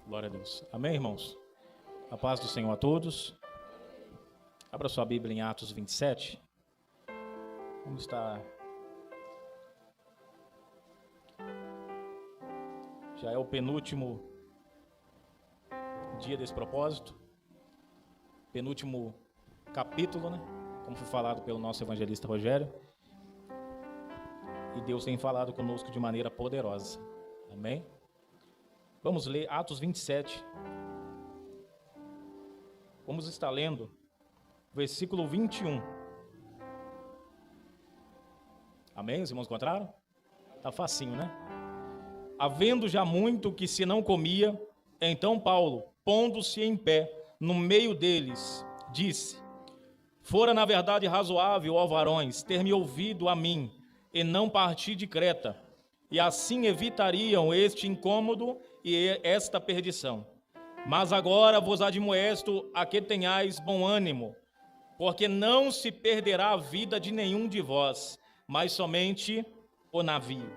Glória a Deus. Amém, irmãos? A paz do Senhor a todos. Abra sua Bíblia em Atos 27. Vamos estar... Já é o penúltimo dia desse propósito. Penúltimo capítulo, né? Como foi falado pelo nosso evangelista Rogério. E Deus tem falado conosco de maneira poderosa. Amém? Vamos ler Atos 27. Vamos estar lendo versículo 21. Amém? Os irmãos encontraram? Tá facinho, né? Havendo já muito que se não comia, então Paulo, pondo-se em pé no meio deles, disse: fora na verdade razoável, ó varões, ter-me ouvido a mim, e não partir de Creta, e assim evitariam este incômodo e esta perdição. Mas agora vos admoesto a que tenhais bom ânimo, porque não se perderá a vida de nenhum de vós, mas somente o navio.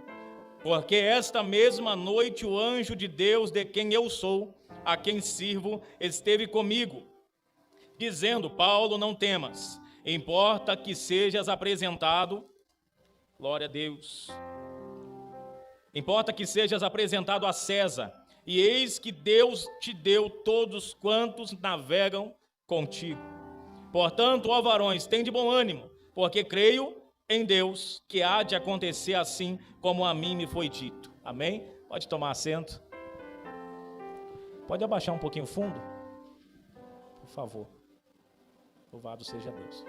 Porque esta mesma noite o anjo de Deus, de quem eu sou, a quem sirvo, esteve comigo, dizendo: Paulo, não temas, importa que sejas apresentado, glória a Deus, importa que sejas apresentado a César, e eis que Deus te deu todos quantos navegam contigo. Portanto, ó varões, tende bom ânimo, porque creio em Deus que há de acontecer assim como a mim me foi dito. Amém? Pode tomar assento. Pode abaixar um pouquinho o fundo? Por favor. Louvado seja Deus.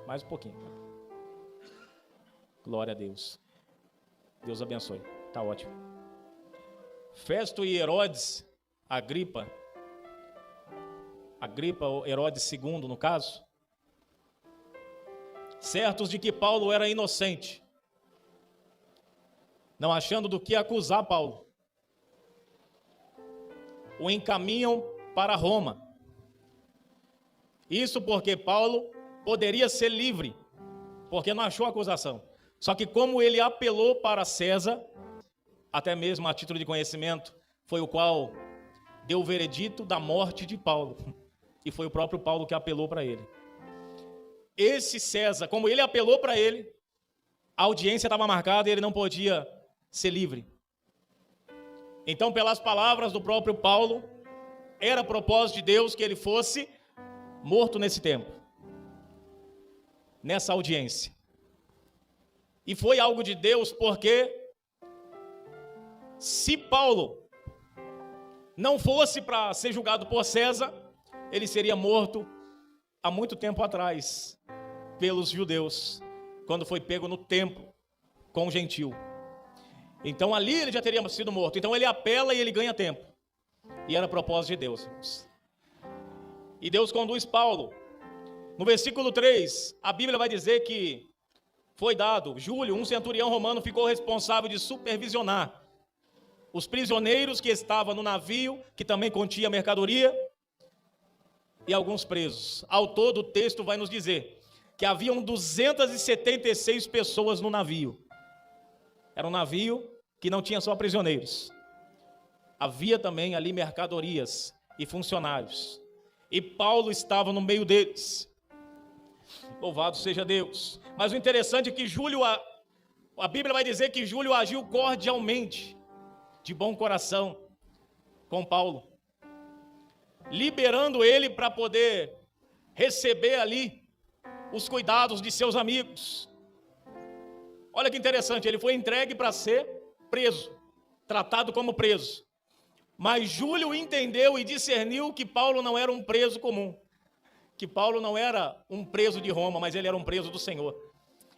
Mais um pouquinho. Glória a Deus. Deus abençoe. Tá ótimo. Festo e Herodes, Agripa, ou Herodes II, no caso, certos de que Paulo era inocente, não achando do que acusar Paulo, o encaminham para Roma. Isso porque Paulo poderia ser livre, porque não achou acusação. Só que como ele apelou para César, até mesmo a título de conhecimento, foi o qual deu o veredito da morte de Paulo. E foi o próprio Paulo que apelou para ele. Esse César, como ele apelou para ele, a audiência estava marcada e ele não podia ser livre. Então, pelas palavras do próprio Paulo, era propósito de Deus que ele fosse morto nesse tempo, nessa audiência. E foi algo de Deus porque se Paulo não fosse para ser julgado por César, ele seria morto há muito tempo atrás pelos judeus, quando foi pego no templo com um gentil. Então ali ele já teria sido morto. Então ele apela e ele ganha tempo. E era propósito de Deus, irmãos. E Deus conduz Paulo. No versículo 3, a Bíblia vai dizer que foi dado, Júlio, um centurião romano, ficou responsável de supervisionar os prisioneiros que estavam no navio, que também continha mercadoria, e alguns presos. Ao todo, o texto vai nos dizer que haviam 276 pessoas no navio. Era um navio que não tinha só prisioneiros. Havia também ali mercadorias e funcionários. E Paulo estava no meio deles. Louvado seja Deus. Mas o interessante é que a Bíblia vai dizer que Júlio agiu cordialmente, de bom coração, com Paulo, liberando ele para poder receber ali os cuidados de seus amigos. Olha que interessante, ele foi entregue para ser preso, tratado como preso. Mas Júlio entendeu e discerniu que Paulo não era um preso comum, que Paulo não era um preso de Roma, mas ele era um preso do Senhor.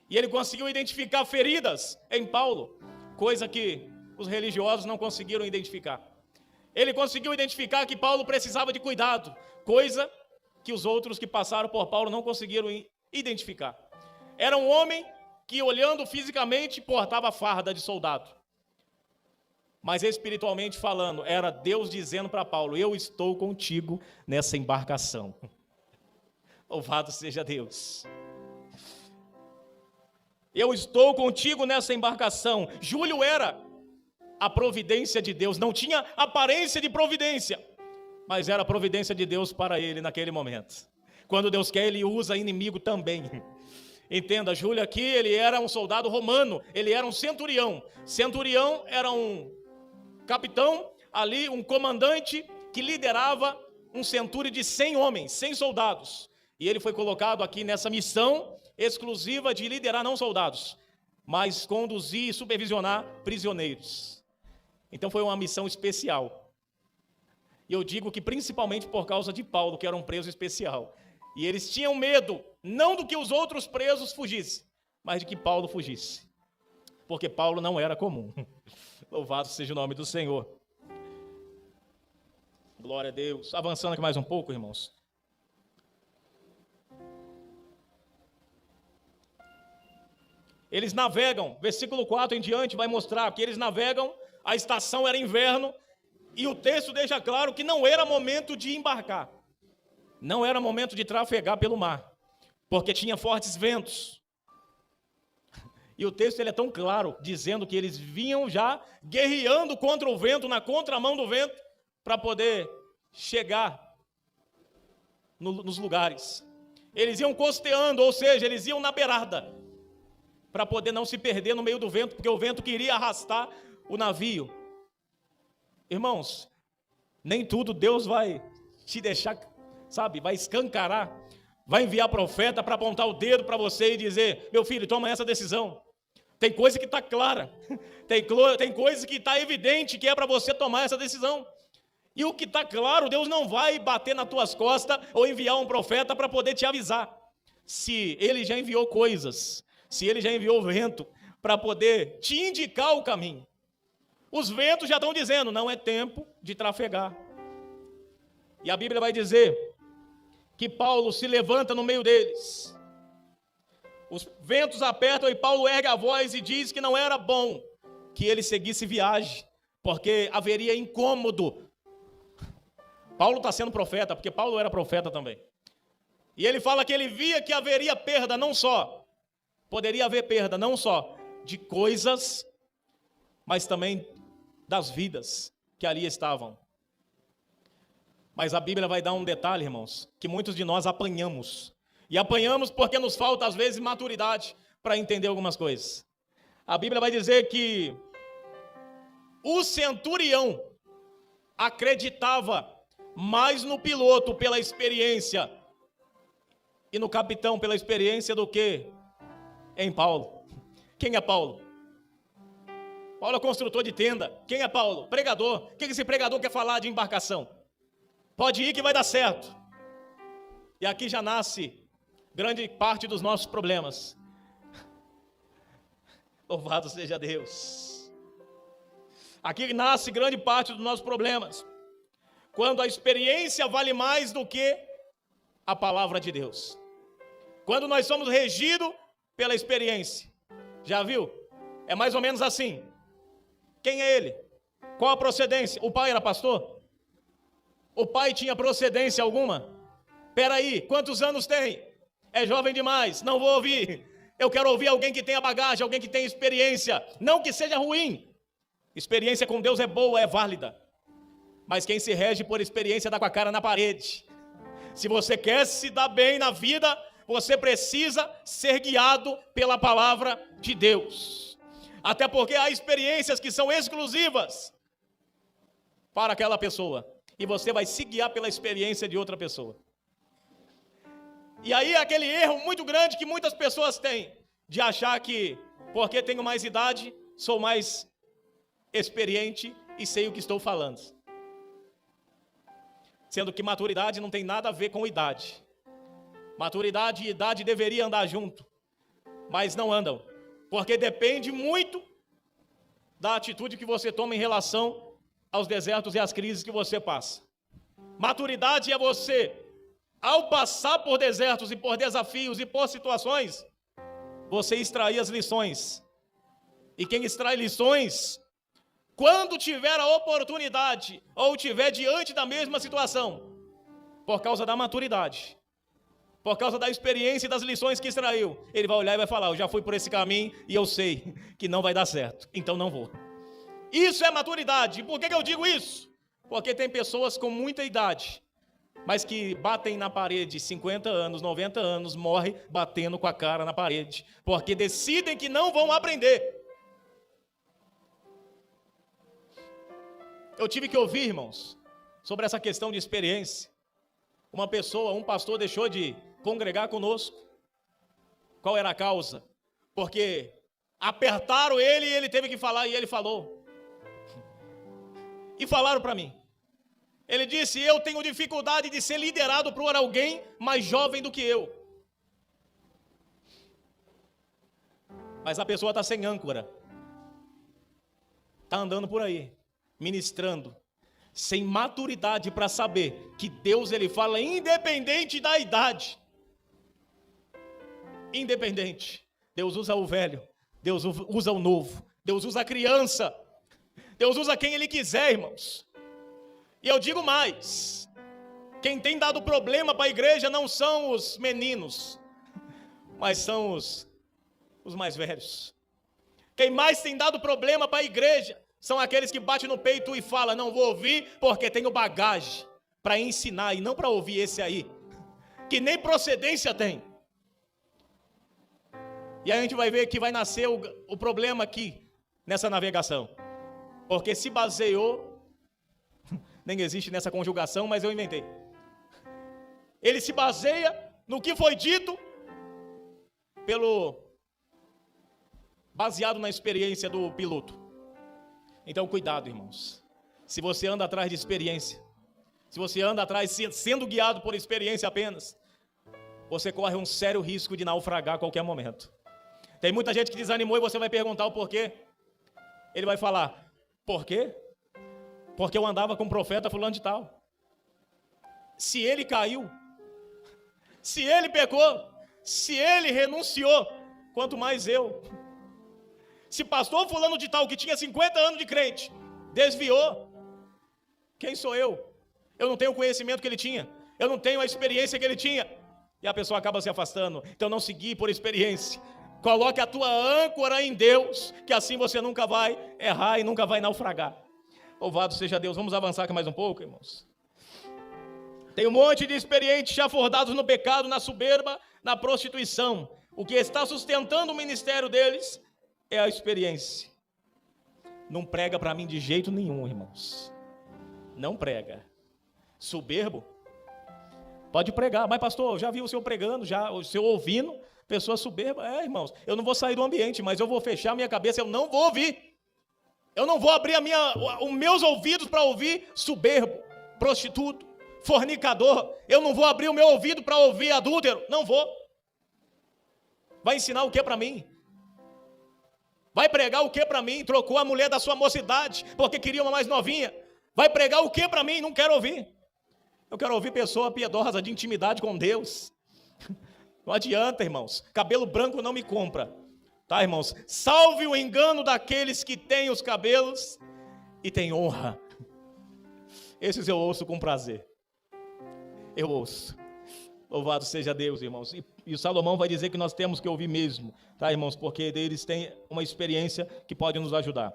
E ele conseguiu identificar feridas em Paulo, coisa que os religiosos não conseguiram identificar. Ele conseguiu identificar que Paulo precisava de cuidado, coisa que os outros que passaram por Paulo não conseguiram identificar. Era um homem que, olhando fisicamente, portava farda de soldado. Mas espiritualmente falando, era Deus dizendo para Paulo: eu estou contigo nessa embarcação. Louvado seja Deus. Eu estou contigo nessa embarcação. Júlio era a providência de Deus. Não tinha aparência de providência, mas era a providência de Deus para ele naquele momento. Quando Deus quer, ele usa inimigo também. Entenda, Júlio aqui, ele era um soldado romano, ele era um centurião. Centurião era um capitão ali, um comandante que liderava um centúrio de 100 homens, 100 soldados. E ele foi colocado aqui nessa missão exclusiva de liderar não soldados, mas conduzir e supervisionar prisioneiros. Então foi uma missão especial. E eu digo que principalmente por causa de Paulo, que era um preso especial. E eles tinham medo, não do que os outros presos fugissem, mas de que Paulo fugisse. Porque Paulo não era comum. Louvado seja o nome do Senhor. Glória a Deus. Avançando aqui mais um pouco, irmãos. Eles navegam, versículo 4 em diante vai mostrar que eles navegam, a estação era inverno, e o texto deixa claro que não era momento de embarcar. Não era momento de trafegar pelo mar, porque tinha fortes ventos. E o texto ele é tão claro, dizendo que eles vinham já guerreando contra o vento, na contramão do vento, para poder chegar nos lugares. Eles iam costeando, ou seja, eles iam na beirada, para poder não se perder no meio do vento, porque o vento queria arrastar o navio. Irmãos, nem tudo Deus vai te deixar, sabe, vai escancarar, vai enviar profeta para apontar o dedo para você e dizer, meu filho, toma essa decisão. Tem coisa que está clara, tem coisa que está evidente que é para você tomar essa decisão. E o que está claro, Deus não vai bater nas tuas costas ou enviar um profeta para poder te avisar. Se Ele já enviou coisas, se Ele já enviou vento para poder te indicar o caminho. Os ventos já estão dizendo, não é tempo de trafegar. E a Bíblia vai dizer que Paulo se levanta no meio deles. Os ventos apertam e Paulo ergue a voz e diz que não era bom que ele seguisse viagem, porque haveria incômodo. Paulo está sendo profeta, porque Paulo era profeta também. E ele fala que ele via que haveria perda, poderia haver perda não só de coisas, mas também das vidas que ali estavam. Mas a Bíblia vai dar um detalhe, irmãos, que muitos de nós apanhamos. E apanhamos porque nos falta, às vezes, maturidade para entender algumas coisas. A Bíblia vai dizer que o centurião acreditava mais no piloto pela experiência e no capitão pela experiência do que em Paulo. Quem é Paulo? Paulo é construtor de tenda. Quem é Paulo? Pregador. O que esse pregador quer falar de embarcação? Pode ir que vai dar certo. E aqui já nasce grande parte dos nossos problemas. Louvado seja Deus. Aqui nasce grande parte dos nossos problemas. Quando a experiência vale mais do que a palavra de Deus. Quando nós somos regidos pela experiência. Já viu? É mais ou menos assim. Quem é ele? Qual a procedência? O pai era pastor? O pai tinha procedência alguma? Peraí, quantos anos tem? É jovem demais, não vou ouvir. Eu quero ouvir alguém que tenha bagagem, alguém que tenha experiência. Não que seja ruim. Experiência com Deus é boa, é válida. Mas quem se rege por experiência dá com a cara na parede. Se você quer se dar bem na vida, você precisa ser guiado pela palavra de Deus. Até porque há experiências que são exclusivas para aquela pessoa. E você vai se guiar pela experiência de outra pessoa. E aí aquele erro muito grande que muitas pessoas têm, de achar que, porque tenho mais idade, sou mais experiente e sei o que estou falando. Sendo que maturidade não tem nada a ver com idade. Maturidade e idade deveriam andar junto, mas não andam. Porque depende muito da atitude que você toma em relação aos desertos e às crises que você passa. Maturidade é você, ao passar por desertos e por desafios e por situações, você extrair as lições. E quem extrai lições, quando tiver a oportunidade, ou tiver diante da mesma situação, por causa da maturidade, por causa da experiência e das lições que extraiu, ele vai olhar e vai falar, eu já fui por esse caminho e eu sei que não vai dar certo, então não vou. Isso é maturidade. E por que eu digo isso? Porque tem pessoas com muita idade, mas que batem na parede 50 anos, 90 anos, morrem batendo com a cara na parede, porque decidem que não vão aprender. Eu tive que ouvir, irmãos, sobre essa questão de experiência. Uma pessoa, um pastor deixou de congregar conosco. Qual era a causa? Porque apertaram ele e ele teve que falar, e ele falou. E falaram para mim. Ele disse: eu tenho dificuldade de ser liderado por alguém mais jovem do que eu. Mas a pessoa está sem âncora. Está andando por aí, ministrando, sem maturidade para saber que Deus, ele fala independente da idade. Independente. Deus usa o velho, Deus usa o novo, Deus usa a criança, Deus usa quem ele quiser, irmãos. E eu digo mais, quem tem dado problema para a igreja não são os meninos, mas são os mais velhos. Quem mais tem dado problema para a igreja são aqueles que batem no peito e falam: não vou ouvir porque tenho bagagem para ensinar, e não para ouvir esse aí, que nem procedência tem. E aí a gente vai ver que vai nascer o problema aqui, nessa navegação. Porque se baseou, nem existe nessa conjugação, mas eu inventei. Ele se baseia no que foi dito baseado na experiência do piloto. Então cuidado, irmãos. Se você anda atrás de experiência, se você anda atrás sendo guiado por experiência apenas, você corre um sério risco de naufragar a qualquer momento. Tem muita gente que desanimou e você vai perguntar o porquê. Ele vai falar: por quê? Porque eu andava com o profeta fulano de tal. Se ele caiu, se ele pecou, se ele renunciou, quanto mais eu. Se pastor fulano de tal, que tinha 50 anos de crente, desviou, quem sou eu? Eu não tenho o conhecimento que ele tinha, eu não tenho a experiência que ele tinha, e a pessoa acaba se afastando. Então não seguir por experiência. Coloque a tua âncora em Deus, que assim você nunca vai errar e nunca vai naufragar. Louvado seja Deus. Vamos avançar aqui mais um pouco, irmãos. Tem um monte de experientes chafordados no pecado, na soberba, na prostituição. O que está sustentando o ministério deles é a experiência. Não prega para mim de jeito nenhum, irmãos. Não prega. Soberbo? Pode pregar. Mas pastor, já vi o senhor pregando, já o senhor ouvindo. Pessoa soberba, irmãos, eu não vou sair do ambiente, mas eu vou fechar minha cabeça, eu não vou ouvir. Eu não vou abrir os meus ouvidos para ouvir soberbo, prostituto, fornicador. Eu não vou abrir o meu ouvido para ouvir adúltero, não vou. Vai ensinar o que para mim? Vai pregar o que para mim? Trocou a mulher da sua mocidade porque queria uma mais novinha. Vai pregar o que para mim? Não quero ouvir. Eu quero ouvir pessoa piedosa, de intimidade com Deus. Não adianta, irmãos, cabelo branco não me compra, tá, irmãos? Salve o engano daqueles que têm os cabelos e têm honra. Esses eu ouço com prazer. Eu ouço. Louvado seja Deus, irmãos. E o Salomão vai dizer que nós temos que ouvir mesmo, tá, irmãos? Porque eles têm uma experiência que pode nos ajudar.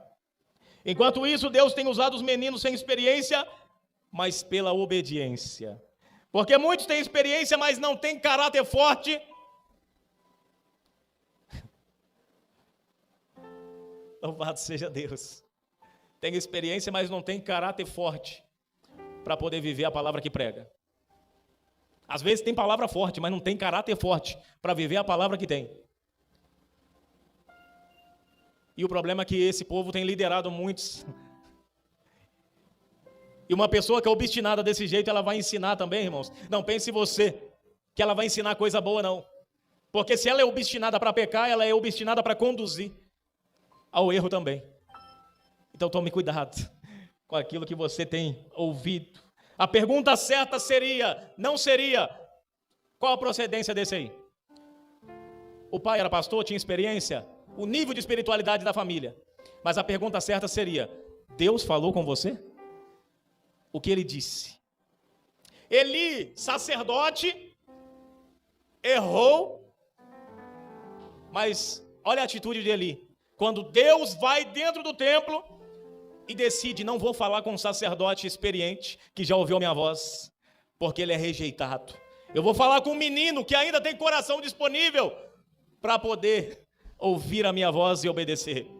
Enquanto isso, Deus tem usado os meninos sem experiência, mas pela obediência. Porque muitos têm experiência, mas não têm caráter forte. Louvado seja Deus. Tem experiência, mas não tem caráter forte para poder viver a palavra que prega. Às vezes tem palavra forte, mas não tem caráter forte para viver a palavra que tem. E o problema é que esse povo tem liderado muitos. E uma pessoa que é obstinada desse jeito, ela vai ensinar também, irmãos. Não pense você que ela vai ensinar coisa boa, não. Porque se ela é obstinada para pecar, ela é obstinada para conduzir ao erro também. Então tome cuidado com aquilo que você tem ouvido. A pergunta certa não seria, qual a procedência desse aí? O pai era pastor, tinha experiência? O nível de espiritualidade da família. Mas a pergunta certa seria, Deus falou com você? O que ele disse? Eli, sacerdote, errou, mas olha a atitude de Eli. Quando Deus vai dentro do templo, e decide: não vou falar com um sacerdote experiente que já ouviu a minha voz, porque ele é rejeitado. Eu vou falar com um menino que ainda tem coração disponível para poder ouvir a minha voz e obedecer.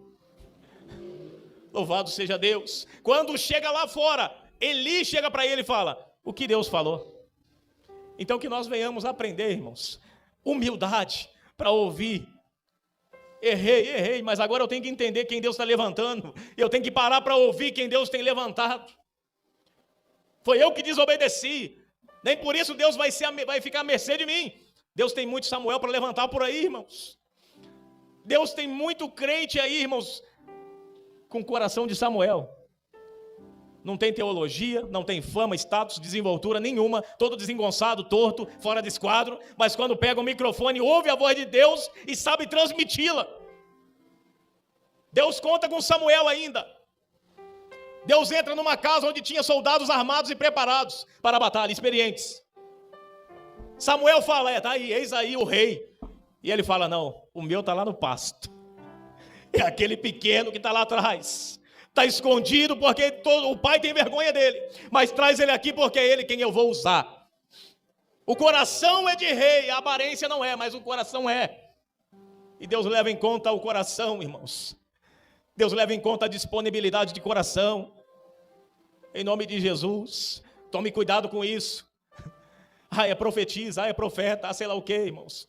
Louvado seja Deus. Quando chega lá fora, Eli chega para ele e fala: o que Deus falou? Então que nós venhamos aprender, irmãos, humildade para ouvir. Errei, mas agora eu tenho que entender quem Deus está levantando. Eu tenho que parar para ouvir quem Deus tem levantado. Foi eu que desobedeci. Nem por isso Deus vai ficar à mercê de mim. Deus tem muito Samuel para levantar por aí, irmãos. Deus tem muito crente aí, irmãos, com o coração de Samuel. Não tem teologia, não tem fama, status, desenvoltura nenhuma, todo desengonçado, torto, fora de esquadro, mas quando pega o microfone, ouve a voz de Deus e sabe transmiti-la. Deus conta com Samuel ainda. Deus entra numa casa onde tinha soldados armados e preparados para a batalha, experientes. Samuel fala: tá aí, eis aí o rei. E ele fala: não, o meu está lá no pasto. É aquele pequeno que está lá atrás. Está escondido porque o pai tem vergonha dele. Mas traz ele aqui porque é ele quem eu vou usar. O coração é de rei, a aparência não é, mas o coração é. E Deus leva em conta o coração, irmãos. Deus leva em conta a disponibilidade de coração. Em nome de Jesus, tome cuidado com isso. É profetisa, é profeta, sei lá o que, irmãos.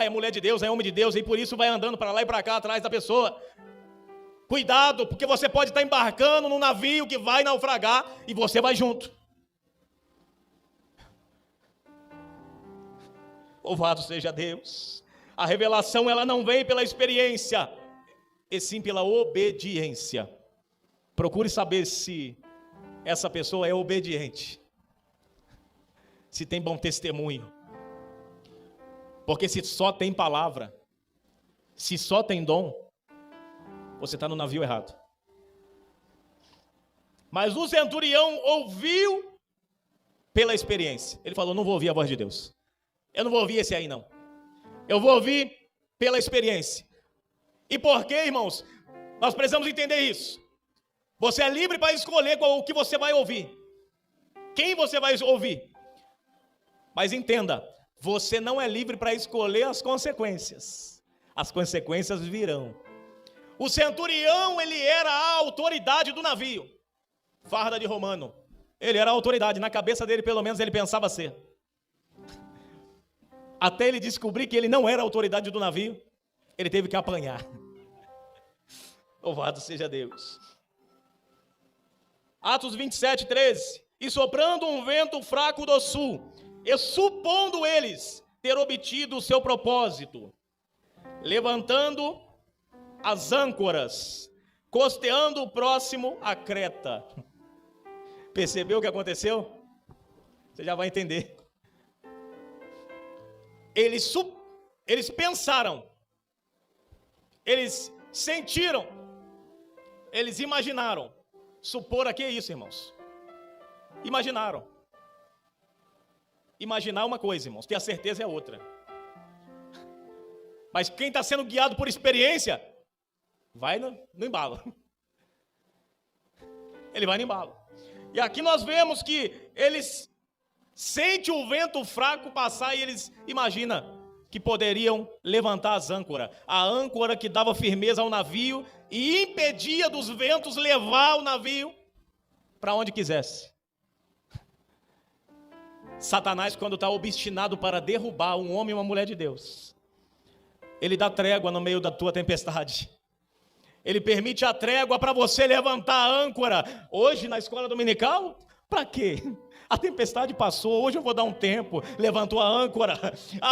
É mulher de Deus, é homem de Deus, e por isso vai andando para lá e para cá atrás da pessoa. Cuidado, porque você pode estar embarcando num navio que vai naufragar e você vai junto. Louvado seja Deus. A revelação, ela não vem pela experiência, e sim pela obediência. Procure saber se essa pessoa é obediente, se tem bom testemunho. Porque se só tem palavra, se só tem dom, você está no navio errado. Mas o centurião ouviu pela experiência. Ele falou: não vou ouvir a voz de Deus. Eu não vou ouvir esse aí não. Eu vou ouvir pela experiência. E por quê, irmãos? Nós precisamos entender isso. Você é livre para escolher o que você vai ouvir. Quem você vai ouvir. Mas entenda, você não é livre para escolher as consequências. As consequências virão. O centurião, ele era a autoridade do navio. Farda de romano. Ele era a autoridade. Na cabeça dele, pelo menos, ele pensava ser. Até ele descobrir que ele não era a autoridade do navio, ele teve que apanhar. Louvado seja Deus. Atos 27, 13. E soprando um vento fraco do sul, e supondo eles ter obtido o seu propósito, levantando as âncoras, costeando próximo a Creta. Percebeu o que aconteceu? Você já vai entender. Eles pensaram, eles sentiram, eles imaginaram. Supor aqui é isso, irmãos. Imaginaram. Imaginar é uma coisa, irmãos, ter a certeza é outra. Mas quem está sendo guiado por experiência, vai no embalo. Ele vai no embalo. E aqui nós vemos que eles sentem o vento fraco passar e eles imaginam que poderiam levantar as âncoras. A âncora que dava firmeza ao navio e impedia dos ventos levar o navio para onde quisesse. Satanás, quando está obstinado para derrubar um homem e uma mulher de Deus, ele dá trégua no meio da tua tempestade. Ele permite a trégua para você levantar a âncora. Hoje na escola dominical, para quê? A tempestade passou, hoje eu vou dar um tempo. Levantou a âncora.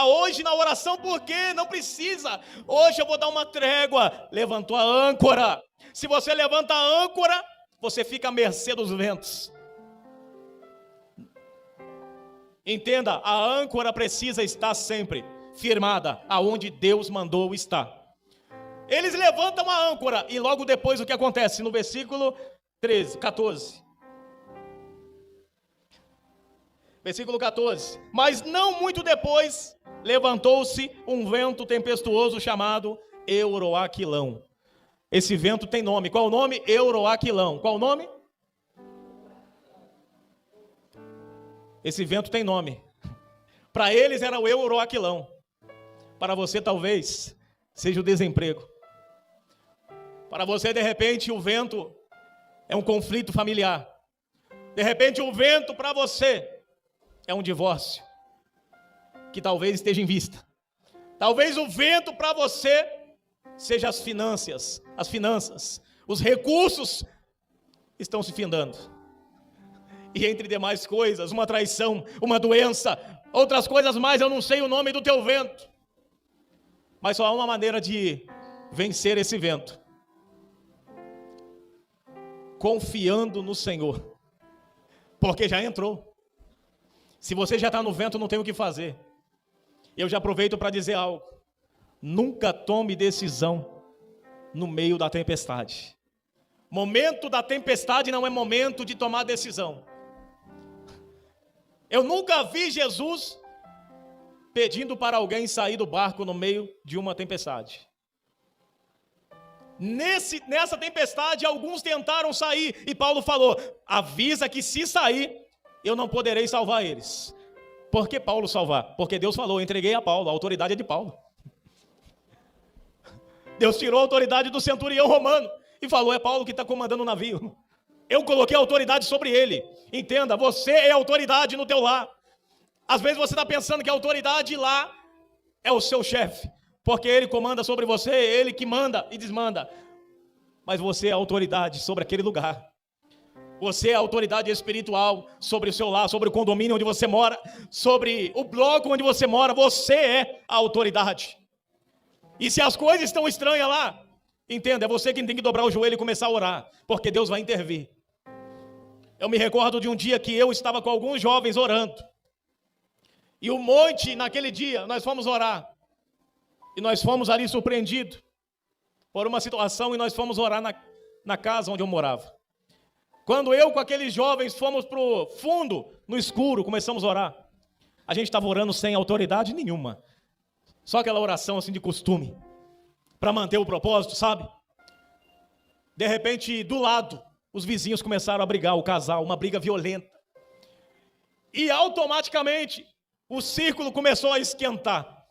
Hoje na oração, por quê? Não precisa. Hoje eu vou dar uma trégua. Levantou a âncora. Se você levanta a âncora, você fica à mercê dos ventos. Entenda, a âncora precisa estar sempre firmada aonde Deus mandou estar. Eles levantam a âncora e logo depois o que acontece? No versículo 14. Versículo 14. Mas não muito depois, levantou-se um vento tempestuoso chamado Euroaquilão. Esse vento tem nome. Qual o nome? Euroaquilão. Qual o nome? Esse vento tem nome. Para eles era o Euroaquilão. Para você talvez seja o desemprego. Para você de repente o vento é um conflito familiar. De repente o vento para você é um divórcio que talvez esteja em vista. Talvez o vento para você seja as finanças, os recursos estão se findando. E entre demais coisas, uma traição, uma doença, outras coisas mais, eu não sei o nome do teu vento. Mas só há uma maneira de vencer esse vento. Confiando no Senhor. Porque já entrou. Se você já está no vento, não tem o que fazer. Eu já aproveito para dizer algo. Nunca tome decisão no meio da tempestade. Momento da tempestade não é momento de tomar decisão. Eu nunca vi Jesus pedindo para alguém sair do barco no meio de uma tempestade. Nessa tempestade, alguns tentaram sair, e Paulo falou, avisa que se sair, eu não poderei salvar eles. Por que Paulo salvar? Porque Deus falou, eu entreguei a Paulo, a autoridade é de Paulo. Deus tirou a autoridade do centurião romano e falou, é Paulo que está comandando o navio. Eu coloquei a autoridade sobre ele. Entenda, você é autoridade no teu lar. Às vezes você está pensando que a autoridade lá é o seu chefe, porque ele comanda sobre você, ele que manda e desmanda. Mas você é autoridade sobre aquele lugar. Você é autoridade espiritual sobre o seu lar, sobre o condomínio onde você mora, sobre o bloco onde você mora. Você é a autoridade. E se as coisas estão estranhas lá, entenda, é você quem tem que dobrar o joelho e começar a orar, porque Deus vai intervir. Eu me recordo de um dia que eu estava com alguns jovens orando. E o monte, naquele dia, nós fomos orar. E nós fomos ali surpreendidos por uma situação e nós fomos orar na casa onde eu morava. Quando eu com aqueles jovens fomos para o fundo, no escuro, começamos a orar. A gente estava orando sem autoridade nenhuma. Só aquela oração assim de costume, para manter o propósito, sabe? De repente, do lado, os vizinhos começaram a brigar, o casal, uma briga violenta. E automaticamente, o círculo começou a esquentar.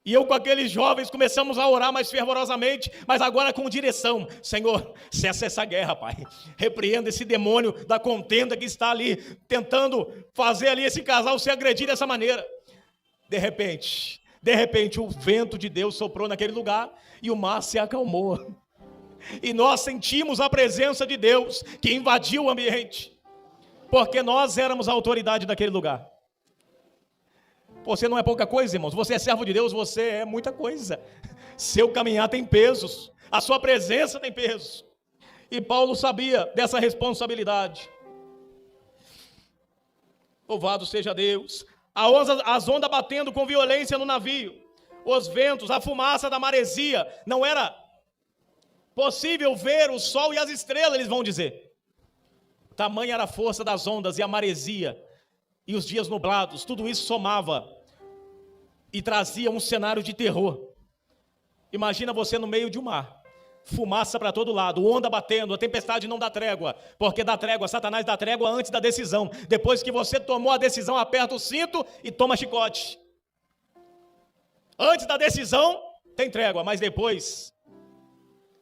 E eu com aqueles jovens começamos a orar mais fervorosamente, mas agora com direção. Senhor, cessa essa guerra, Pai. Repreenda esse demônio da contenda que está ali, tentando fazer ali esse casal se agredir dessa maneira. De repente, o vento de Deus soprou naquele lugar e o mar se acalmou. E nós sentimos a presença de Deus que invadiu o ambiente, porque nós éramos a autoridade daquele lugar. Você não é pouca coisa, irmãos. Você é servo de Deus, você é muita coisa. Seu caminhar tem pesos, a sua presença tem pesos. E Paulo sabia dessa responsabilidade. Louvado seja Deus. As ondas batendo com violência no navio, os ventos, a fumaça da maresia, não era possível ver o sol e as estrelas, eles vão dizer. Tamanha era a força das ondas e a maresia, e os dias nublados, tudo isso somava e trazia um cenário de terror. Imagina você no meio de um mar, fumaça para todo lado, onda batendo, a tempestade não dá trégua, porque dá trégua, Satanás dá trégua antes da decisão. Depois que você tomou a decisão, aperta o cinto e toma chicote. Antes da decisão, tem trégua, mas depois,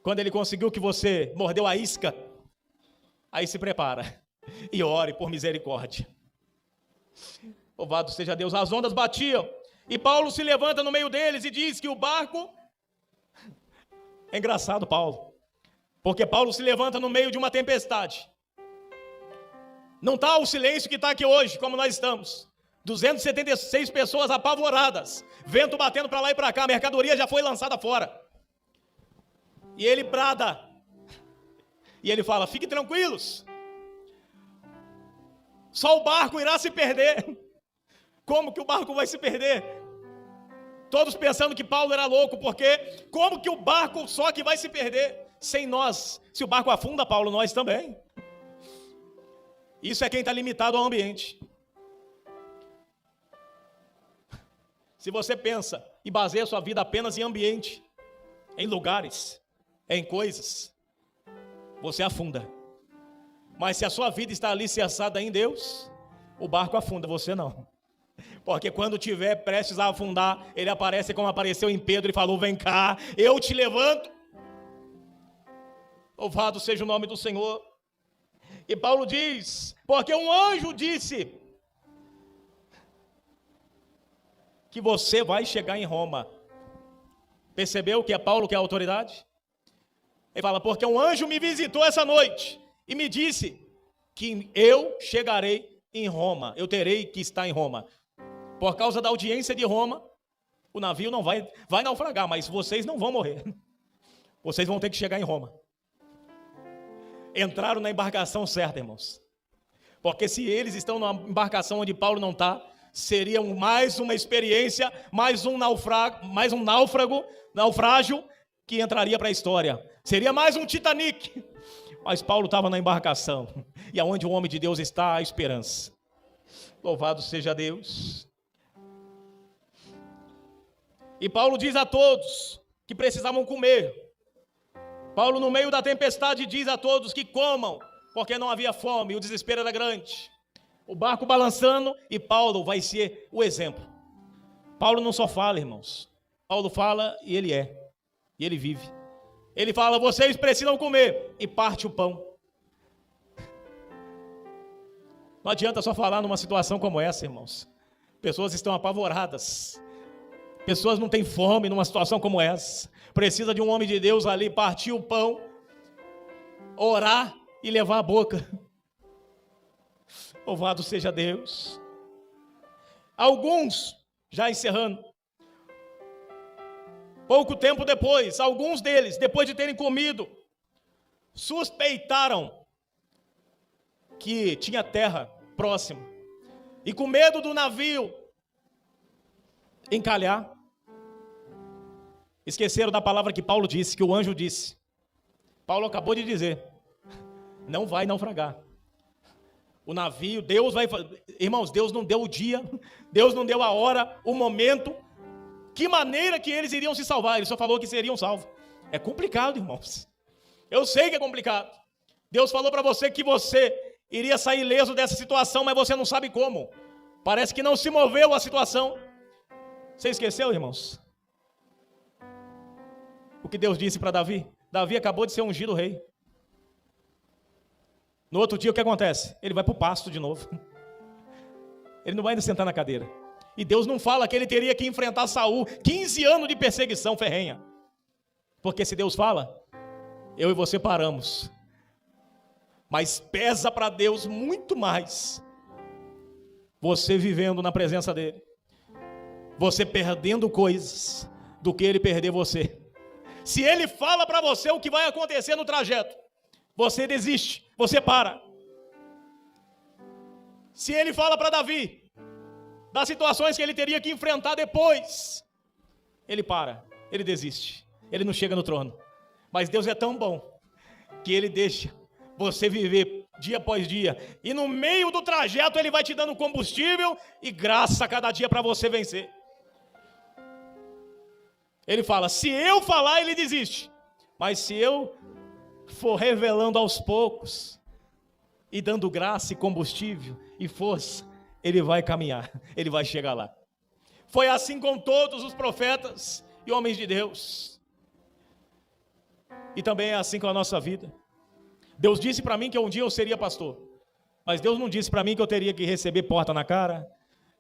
quando ele conseguiu que você mordeu a isca, aí se prepara e ore por misericórdia. Louvado seja Deus. As ondas batiam e Paulo se levanta no meio deles e diz que o barco... É engraçado, Paulo, porque Paulo se levanta no meio de uma tempestade. Não está o silêncio que está aqui hoje, como nós estamos. 276 pessoas apavoradas, vento batendo para lá e para cá, a mercadoria já foi lançada fora. E ele brada, e ele fala, fiquem tranquilos, só o barco irá se perder. Como que o barco vai se perder? Todos pensando que Paulo era louco, porque como que o barco só que vai se perder? Sem nós, se o barco afunda, Paulo, nós também. Isso é quem está limitado ao ambiente. Se você pensa e baseia sua vida apenas em ambiente, em lugares, em coisas, você afunda. Mas se a sua vida está alicerçada em Deus, o barco afunda, você não. Porque quando tiver prestes a afundar, ele aparece como apareceu em Pedro e falou: vem cá, eu te levanto. Louvado seja o nome do Senhor. E Paulo diz: porque um anjo disse que você vai chegar em Roma. Percebeu que é Paulo que é a autoridade? Ele fala: porque um anjo me visitou essa noite e me disse que eu chegarei em Roma, eu terei que estar em Roma. Por causa da audiência de Roma, o navio não vai naufragar, mas vocês não vão morrer. Vocês vão ter que chegar em Roma. Entraram na embarcação certa, irmãos. Porque se eles estão numa embarcação onde Paulo não está, seria mais uma experiência, mais um naufrágio que entraria para a história. Seria mais um Titanic. Mas Paulo estava na embarcação. E aonde o homem de Deus está, há esperança. Louvado seja Deus. E Paulo diz a todos que precisavam comer. Paulo, no meio da tempestade, diz a todos que comam, porque não havia fome, o desespero era grande. O barco balançando, e Paulo vai ser o exemplo. Paulo não só fala, irmãos. Paulo fala e ele é. E ele vive. Ele fala: vocês precisam comer, e parte o pão. Não adianta só falar numa situação como essa, irmãos. Pessoas estão apavoradas. Pessoas não têm fome numa situação como essa. Precisa de um homem de Deus ali partir o pão, orar e levar a boca. Louvado seja Deus. Alguns, já encerrando, pouco tempo depois, alguns deles, depois de terem comido, suspeitaram que tinha terra próxima. E com medo do navio encalhar, esqueceram da palavra que Paulo disse, que o anjo disse. Paulo acabou de dizer: não vai naufragar. O navio, Deus vai... Irmãos, Deus não deu o dia, Deus não deu a hora, o momento, que maneira que eles iriam se salvar. Ele só falou que seriam salvos. É complicado, irmãos. Eu sei que é complicado. Deus falou para você que você iria sair ileso dessa situação, mas você não sabe como. Parece que não se moveu a situação. Você esqueceu, irmãos? O que Deus disse para Davi? Davi acabou de ser ungido rei. No outro dia o que acontece? Ele vai para o pasto de novo. Ele não vai ainda sentar na cadeira. E Deus não fala que ele teria que enfrentar Saul, 15 anos de perseguição ferrenha. Porque se Deus fala, eu e você paramos. Mas pesa para Deus muito mais você vivendo na presença dele, você perdendo coisas, do que ele perder você. Se ele fala para você o que vai acontecer no trajeto, você desiste, você para. Se ele fala para Davi das situações que ele teria que enfrentar depois, ele para, ele desiste, ele não chega no trono. Mas Deus é tão bom que ele deixa você viver dia após dia, e no meio do trajeto ele vai te dando combustível e graça a cada dia para você vencer. Ele fala: se eu falar, ele desiste, mas se eu for revelando aos poucos e dando graça e combustível e força, ele vai caminhar, ele vai chegar lá. Foi assim com todos os profetas e homens de Deus, e também é assim com a nossa vida. Deus disse para mim que um dia eu seria pastor, mas Deus não disse para mim que eu teria que receber porta na cara.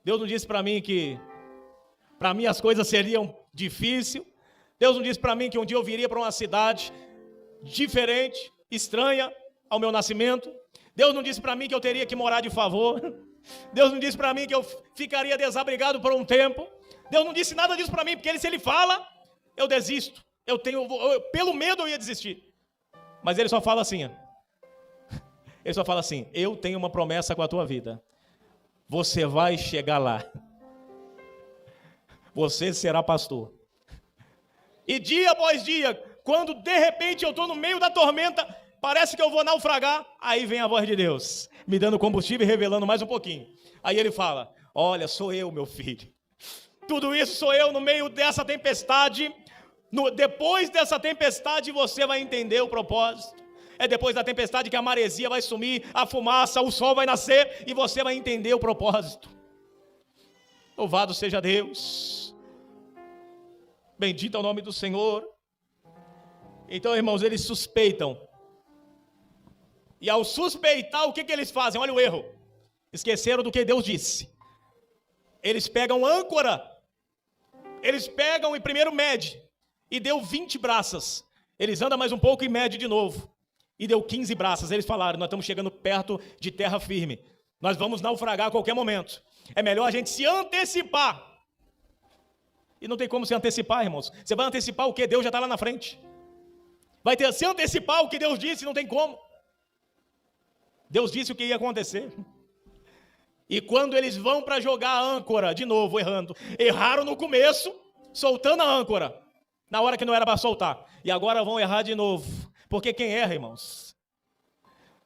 Deus não disse para mim que para mim as coisas seriam difíceis. Deus não disse para mim que um dia eu viria para uma cidade diferente, estranha ao meu nascimento. Deus não disse para mim que eu teria que morar de favor. Deus não disse para mim que eu ficaria desabrigado por um tempo. Deus não disse nada disso para mim, porque se ele fala, eu desisto. Pelo medo eu ia desistir. Mas ele só fala assim, ele só fala assim: eu tenho uma promessa com a tua vida, você vai chegar lá, você será pastor. E dia após dia, quando de repente eu estou no meio da tormenta, parece que eu vou naufragar, aí vem a voz de Deus, me dando combustível e revelando mais um pouquinho. Aí ele fala: olha, sou eu, meu filho, tudo isso sou eu no meio dessa tempestade, Depois dessa tempestade você vai entender o propósito. É depois da tempestade que a maresia vai sumir, a fumaça, o sol vai nascer e você vai entender o propósito. Louvado seja Deus. Bendito é o nome do Senhor. Então, irmãos, eles suspeitam. E ao suspeitar, o que eles fazem? Olha o erro. Esqueceram do que Deus disse. Eles pegam âncora. Eles pegam e primeiro mede. E deu 20 braças. Eles andam mais um pouco e mede de novo. E deu 15 braças. Eles falaram, nós estamos chegando perto de terra firme. Nós vamos naufragar a qualquer momento. É melhor a gente se antecipar. E não tem como se antecipar, irmãos. Você vai antecipar o que? Deus já está lá na frente. Vai ter se antecipar o que Deus disse, não tem como. Deus disse o que ia acontecer. E quando eles vão para jogar a âncora, de novo, errando. Erraram no começo, soltando a âncora. Na hora que não era para soltar. E agora vão errar de novo. Porque quem erra, irmãos,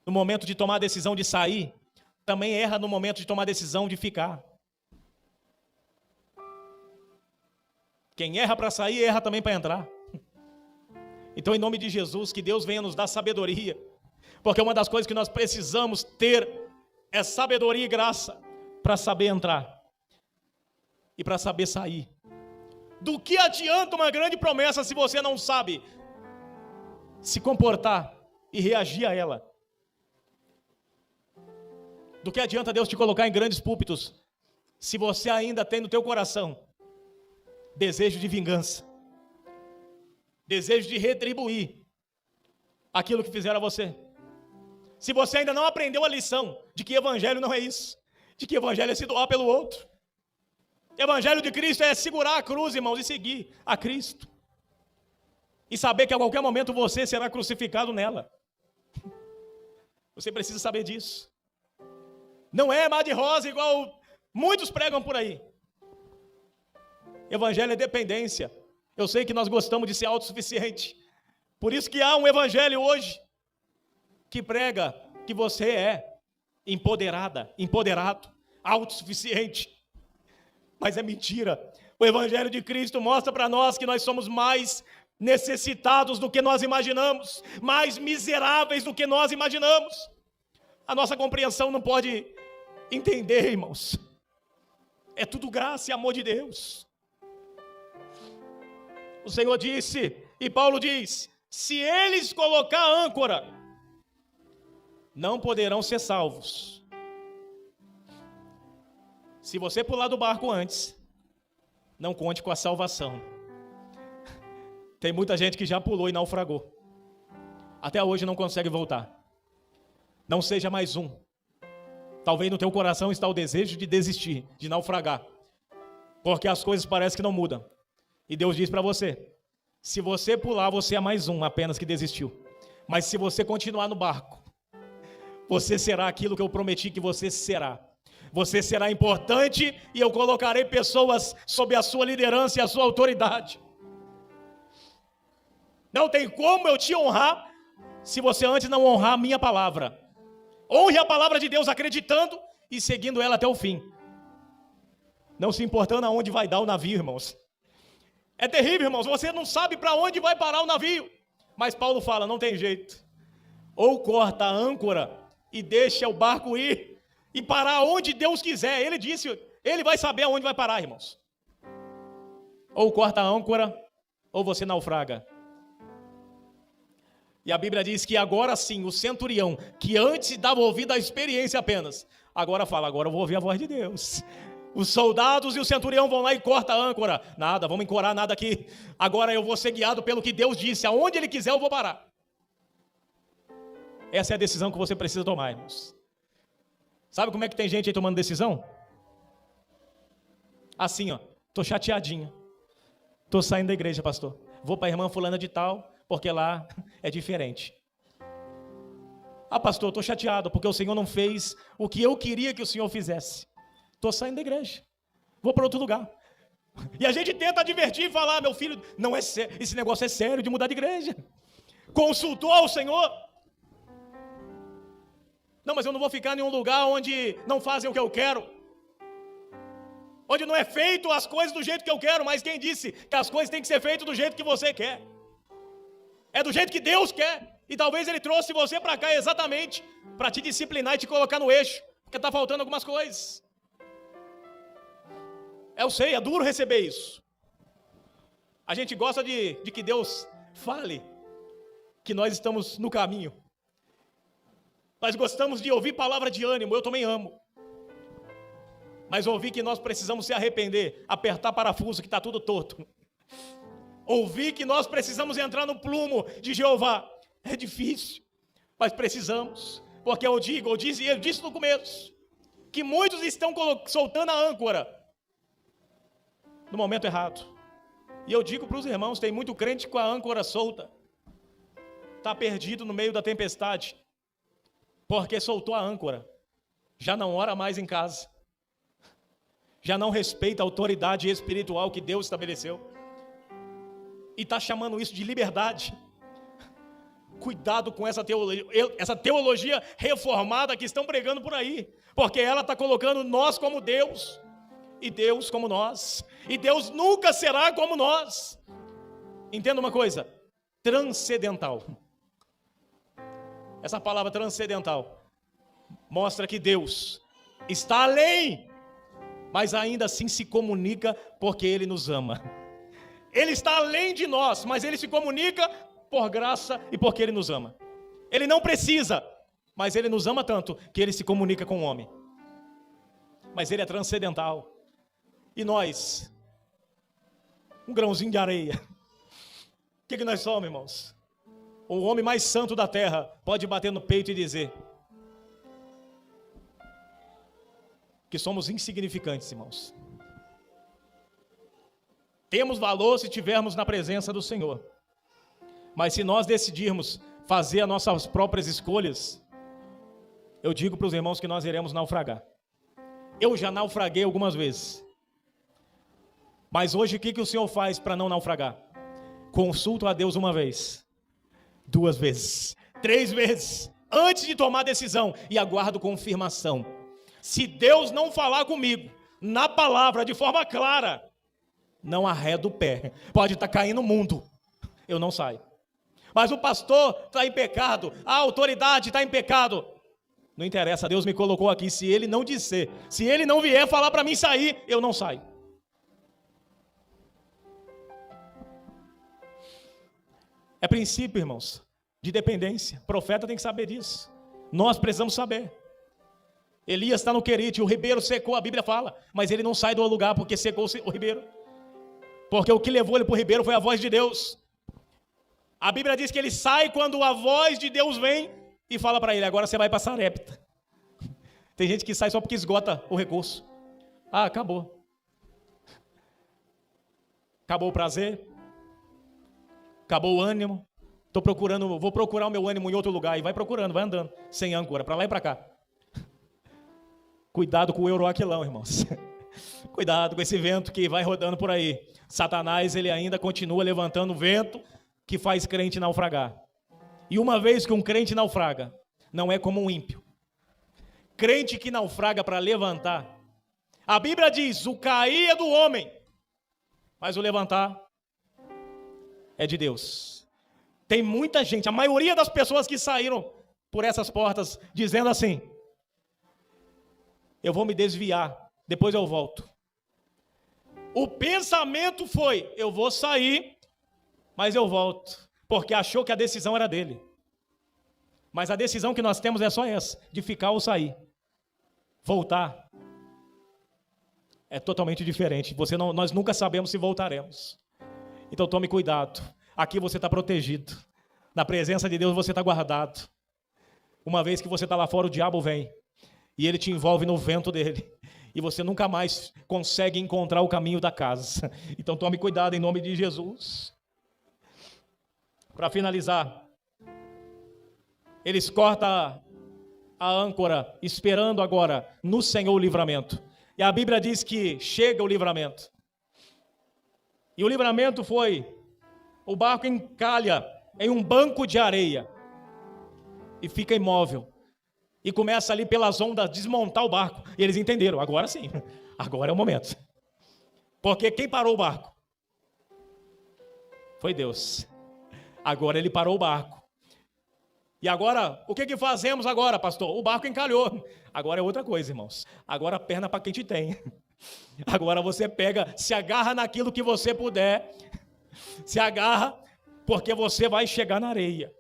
no momento de tomar a decisão de sair, também erra no momento de tomar a decisão de ficar. Quem erra para sair, erra também para entrar. Então, em nome de Jesus, que Deus venha nos dar sabedoria. Porque uma das coisas que nós precisamos ter é sabedoria e graça para saber entrar e para saber sair. Do que adianta uma grande promessa se você não sabe se comportar e reagir a ela? Do que adianta Deus te colocar em grandes púlpitos se você ainda tem no teu coração desejo de vingança, desejo de retribuir aquilo que fizeram a você? Se você ainda não aprendeu a lição de que evangelho não é isso, de que evangelho é se doar pelo outro. Evangelho de Cristo é segurar a cruz, irmãos, e seguir a Cristo. E saber que a qualquer momento você será crucificado nela. Você precisa saber disso. Não é mar de rosa igual muitos pregam por aí. Evangelho é dependência. Eu sei que nós gostamos de ser autossuficiente. Por isso que há um evangelho hoje que prega que você é empoderada, empoderado, autossuficiente. Mas é mentira. O evangelho de Cristo mostra para nós que nós somos mais necessitados do que nós imaginamos, mais miseráveis do que nós imaginamos. A nossa compreensão não pode entender, irmãos. É tudo graça e amor de Deus. O Senhor disse, e Paulo diz, se eles colocar âncora, não poderão ser salvos. Se você pular do barco antes, não conte com a salvação. Tem muita gente que já pulou e naufragou. Até hoje não consegue voltar. Não seja mais um. Talvez no teu coração está o desejo de desistir, de naufragar. Porque as coisas parecem que não mudam. E Deus diz para você, se você pular, você é mais um apenas que desistiu. Mas se você continuar no barco, você será aquilo que eu prometi que você será. Você será importante e eu colocarei pessoas sob a sua liderança e a sua autoridade. Não tem como eu te honrar se você antes não honrar a minha palavra. Honre a palavra de Deus acreditando e seguindo ela até o fim. Não se importando aonde vai dar o navio, irmãos. É terrível, irmãos, você não sabe para onde vai parar o navio. Mas Paulo fala, não tem jeito. Ou corta a âncora e deixa o barco ir e parar onde Deus quiser. Ele disse, ele vai saber aonde vai parar, irmãos. Ou corta a âncora, ou você naufraga. E a Bíblia diz que agora sim, o centurião, que antes dava ouvido à experiência apenas, agora fala, agora eu vou ouvir a voz de Deus. Os soldados e o centurião vão lá e cortam a âncora. Nada, vamos encorar nada aqui. Agora eu vou ser guiado pelo que Deus disse. Aonde Ele quiser eu vou parar. Essa é a decisão que você precisa tomar, irmãos. Sabe como é que tem gente aí tomando decisão? Assim, ó. Tô chateadinho. Tô saindo da igreja, pastor. Vou para a irmã fulana de tal, porque lá é diferente. Ah, pastor, tô chateado porque o Senhor não fez o que eu queria que o Senhor fizesse. Estou saindo da igreja, vou para outro lugar. E a gente tenta advertir e falar, meu filho, não é sério, esse negócio é sério de mudar de igreja. Consultou ao Senhor. Não, mas eu não vou ficar em um lugar onde não fazem o que eu quero. onde não é feito as coisas do jeito que eu quero, mas quem disse que as coisas têm que ser feitas do jeito que você quer? É do jeito que Deus quer. E talvez Ele trouxe você para cá exatamente para te disciplinar e te colocar no eixo, porque está faltando algumas coisas. Eu sei, é duro receber isso. A gente gosta de que Deus fale que nós estamos no caminho. Nós gostamos de ouvir palavra de ânimo, eu também amo. Mas ouvir que nós precisamos se arrepender, apertar parafuso que está tudo torto. Ouvir que nós precisamos entrar no plumo de Jeová. É difícil, mas precisamos. Porque eu disse no começo, que muitos estão soltando a âncora no momento errado. E eu digo para os irmãos, tem muito crente com a âncora solta. Está perdido no meio da tempestade. Porque soltou a âncora. Já não ora mais em casa. Já não respeita a autoridade espiritual que Deus estabeleceu. E está chamando isso de liberdade. Cuidado com essa teologia reformada que estão pregando por aí. Porque ela está colocando nós como Deus. E Deus como nós. E Deus nunca será como nós. Entenda uma coisa. Transcendental. Essa palavra transcendental mostra que Deus está além, mas ainda assim se comunica porque Ele nos ama. Ele está além de nós, mas Ele se comunica por graça e porque Ele nos ama. Ele não precisa, mas Ele nos ama tanto que Ele se comunica com o homem. Mas Ele é transcendental. E nós, um grãozinho de areia. O que nós somos, irmãos? O homem mais santo da terra pode bater no peito e dizer que somos insignificantes, irmãos. Temos valor se estivermos na presença do Senhor. Mas se nós decidirmos fazer as nossas próprias escolhas, eu digo para os irmãos que nós iremos naufragar. Eu já naufraguei algumas vezes. Mas hoje o que o Senhor faz para não naufragar? Consulto a Deus uma vez, 2 vezes, 3 vezes, antes de tomar decisão, e aguardo confirmação. Se Deus não falar comigo, na palavra, de forma clara, não arredo o pé. Pode estar caindo o mundo, eu não saio. Mas o pastor está em pecado, a autoridade está em pecado. Não interessa, Deus me colocou aqui. Se Ele não disser, se Ele não vier falar para mim sair, eu não saio. É princípio, irmãos, de dependência. O profeta tem que saber disso. Nós precisamos saber. Elias está no Querite, o ribeiro secou, a Bíblia fala, mas ele não sai do lugar porque secou o ribeiro. Porque o que levou ele para o ribeiro foi a voz de Deus. A Bíblia diz que ele sai quando a voz de Deus vem e fala para ele, agora você vai para Sarepta. Tem gente que sai só porque esgota o recurso. Ah, acabou. Acabou o prazer. Acabou o ânimo. Vou procurar o meu ânimo em outro lugar. E vai procurando, vai andando, sem âncora, para lá e para cá. Cuidado com o euroaquilão, irmãos. Cuidado com esse vento que vai rodando por aí. Satanás, ele ainda continua levantando o vento que faz crente naufragar. E uma vez que um crente naufraga, não é como um ímpio. Crente que naufraga para levantar. A Bíblia diz, o cair é do homem, mas o levantar é de Deus. Tem muita gente, a maioria das pessoas que saíram por essas portas, dizendo assim, eu vou me desviar, depois eu volto. O pensamento foi, eu vou sair, mas eu volto, porque achou que a decisão era dele. Mas a decisão que nós temos é só essa, de ficar ou sair. Voltar é totalmente diferente. Nós nunca sabemos se voltaremos. Então tome cuidado. Aqui você está protegido. Na presença de Deus você está guardado. Uma vez que você está lá fora, o diabo vem. E ele te envolve no vento dele. E você nunca mais consegue encontrar o caminho da casa. Então tome cuidado em nome de Jesus. Para finalizar, eles cortam a âncora, esperando agora no Senhor o livramento. E a Bíblia diz que chega o livramento. E o livramento foi, o barco encalha em um banco de areia e fica imóvel. E começa ali pelas ondas desmontar o barco. E eles entenderam, agora sim, agora é o momento. Porque quem parou o barco? Foi Deus. Agora ele parou o barco. E agora, o que fazemos agora, pastor? O barco encalhou. Agora é outra coisa, irmãos. Agora a perna para quem te tem. Agora você pega, se agarra naquilo que você puder. Se agarra, porque você vai chegar na areia.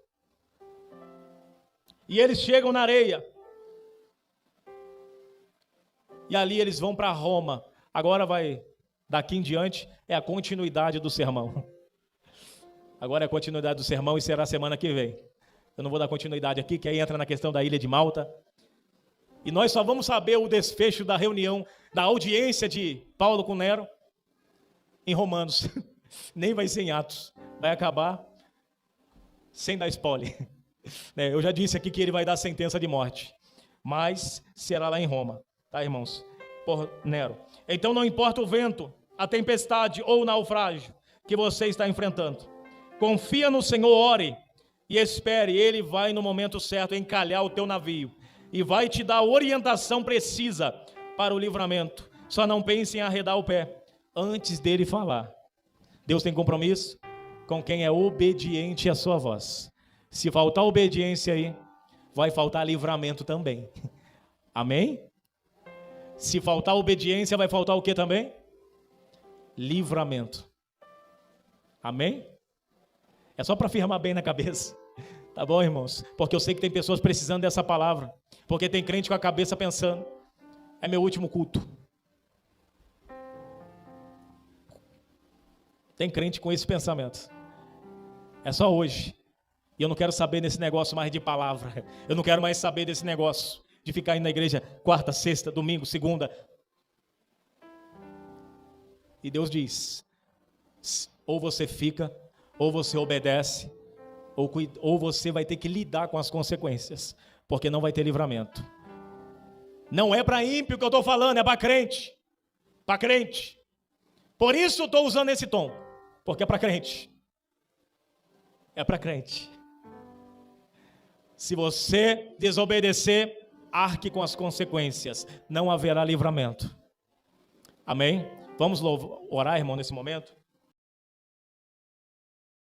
E eles chegam na areia. E ali eles vão para Roma. Agora daqui em diante, é a continuidade do sermão. Agora é a continuidade do sermão e será semana que vem. Eu não vou dar continuidade aqui, que aí entra na questão da ilha de Malta. E nós só vamos saber o desfecho da reunião, da audiência de Paulo com Nero, em Romanos. Nem vai ser em Atos. Vai acabar sem dar spoiler. Eu já disse aqui que ele vai dar sentença de morte. Mas será lá em Roma. Tá, irmãos? Por Nero. Então não importa o vento, a tempestade ou o naufrágio que você está enfrentando. Confia no Senhor, ore e espere. Ele vai no momento certo encalhar o teu navio. E vai te dar a orientação precisa para o livramento. Só não pense em arredar o pé antes dele falar. Deus tem compromisso com quem é obediente à sua voz. Se faltar obediência aí, vai faltar livramento também. Amém? Se faltar obediência, vai faltar o que também? Livramento. Amém? É só para firmar bem na cabeça. Tá bom, irmãos? Porque eu sei que tem pessoas precisando dessa palavra. Porque tem crente com a cabeça pensando: é meu último culto. Tem crente com esse pensamento. É só hoje. E eu não quero saber desse negócio mais de palavra. Eu não quero mais saber desse negócio de ficar indo na igreja quarta, sexta, domingo, segunda. E Deus diz: ou você fica, ou você obedece, ou você vai ter que lidar com as consequências, porque não vai ter livramento. Não é para ímpio que eu estou falando, é para crente. Para crente. Por isso eu estou usando esse tom, porque é para crente. É para crente. Se você desobedecer, arque com as consequências. Não haverá livramento. Amém? Vamos orar, irmão, nesse momento?